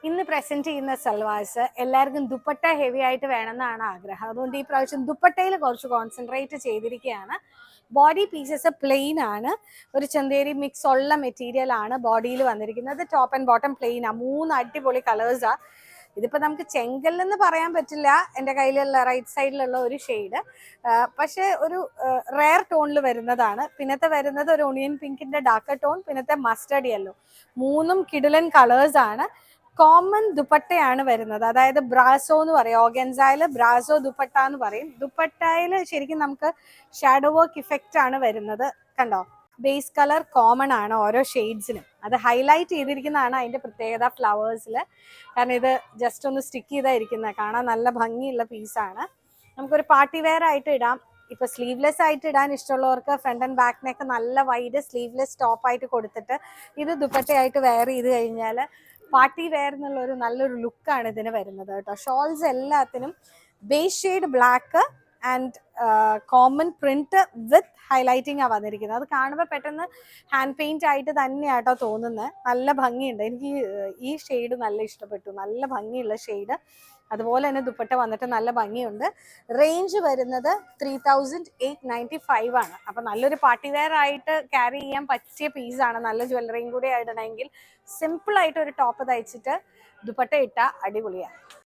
ഇന്ന് പ്രസന്റ് ചെയ്യുന്ന സൽവാർസ് എല്ലാവർക്കും ദുപ്പട്ട ഹെവി ആയിട്ട് വേണമെന്നാണ് ആഗ്രഹം. അതുകൊണ്ട് ഈ പ്രാവശ്യം ദുപ്പട്ടയിൽ കുറച്ച് കോൺസെൻട്രേറ്റ് ചെയ്തിരിക്കുകയാണ്. ബോഡി പീസസ് പ്ലെയിൻ ആണ്, ഒരു ചന്തേരി മിക്സ് ഉള്ള മെറ്റീരിയൽ ആണ് ബോഡിയിൽ വന്നിരിക്കുന്നത്. ടോപ്പ് ആൻഡ് ബോട്ടം പ്ലെയിൻ ആണ്, 3 അടിപൊളി കളേഴ്സാ. ഇതിപ്പോൾ നമുക്ക് ചെങ്കല്ലെന്ന് പറയാൻ പറ്റില്ല, എൻ്റെ കയ്യിലുള്ള റൈറ്റ് സൈഡിലുള്ള ഒരു ഷെയ്ഡ്, പക്ഷേ ഒരു റെയർ ടോണിൽ വരുന്നതാണ്. പിന്നത്തെ വരുന്നത് ഒരു ഒണിയൻ പിങ്കിൻ്റെ ഡാർക്ക് ടോൺ, പിന്നത്തെ മസ്റ്റർഡ് യെല്ലോ. 3 കിടിലൻ കളേഴ്സാണ്. കോമൺ ദുപ്പട്ടയാണ് വരുന്നത്, അതായത് ബ്രാസോ എന്ന് പറയും. ഓർഗൻസയില് ബ്രാസോ ദുപ്പട്ട എന്ന് പറയും. ദുപ്പട്ടയിൽ ശരിക്കും നമുക്ക് ഷാഡോ വർക്ക് ഇഫക്റ്റ് ആണ് വരുന്നത്. കണ്ടോ, ബേസ് കളർ കോമൺ ആണ് ഓരോ ഷെയ്ഡ്സിനും. അത് ഹൈലൈറ്റ് ചെയ്തിരിക്കുന്നതാണ് അതിൻ്റെ പ്രത്യേകത ഫ്ലവേഴ്സിൽ. കാരണം ഇത് ജസ്റ്റ് ഒന്ന് സ്റ്റിക്ക് ചെയ്തായിരിക്കുന്നത്, കാണാൻ നല്ല ഭംഗിയുള്ള പീസാണ്. നമുക്കൊരു പാർട്ടി വെയർ ആയിട്ട് ഇടാം. ഇപ്പൊ സ്ലീവ്ലെസ് ആയിട്ട് ഇടാൻ ഇഷ്ടമുള്ളവർക്ക് ഫ്രണ്ട് ആൻഡ് ബാക്ക് നെക്ക് നല്ല വൈഡ് സ്ലീവ്ലെസ് ടോപ്പ് ആയിട്ട് കൊടുത്തിട്ട് ഇത് ദുപ്പട്ടയായിട്ട് വെയർ ചെയ്ത് കഴിഞ്ഞാൽ പാർട്ടി വെയർ എന്നുള്ള ഒരു നല്ലൊരു ലുക്കാണ് ഇതിന് വരുന്നത് കേട്ടോ. ഷോൾസ് എല്ലാത്തിനും base shade black and common print with highlighting ആണ് വന്നിരിക്കുന്നത്. അത് കാണുമ്പോൾ പെട്ടെന്ന് ഹാൻഡ് പെയിന്റ് ആയിട്ട് തന്നെയാട്ടോ തോന്നുന്നത്. നല്ല ഭംഗിയുണ്ട്. എനിക്ക് ഈ ഷെയ്ഡ് നല്ല ഇഷ്ടപ്പെട്ടു, നല്ല ഭംഗിയുള്ള ഷെയ്ഡ്. അതുപോലെ തന്നെ ദുപ്പട്ട വന്നിട്ട് നല്ല ഭംഗിയുണ്ട്. റേഞ്ച് വരുന്നത് 3895 ആണ്. അപ്പം നല്ലൊരു പാർട്ടി വെയർ ആയിട്ട് ക്യാരി ചെയ്യാൻ പറ്റിയ പീസാണ്. നല്ല ജ്വല്ലറിയും കൂടി ആയിടണമെങ്കിൽ സിമ്പിൾ ആയിട്ട് ഒരു ടോപ്പ് തയ്ച്ചിട്ട് ദുപ്പട്ട ഇട്ടാൽ അടിപൊളിയാണ്.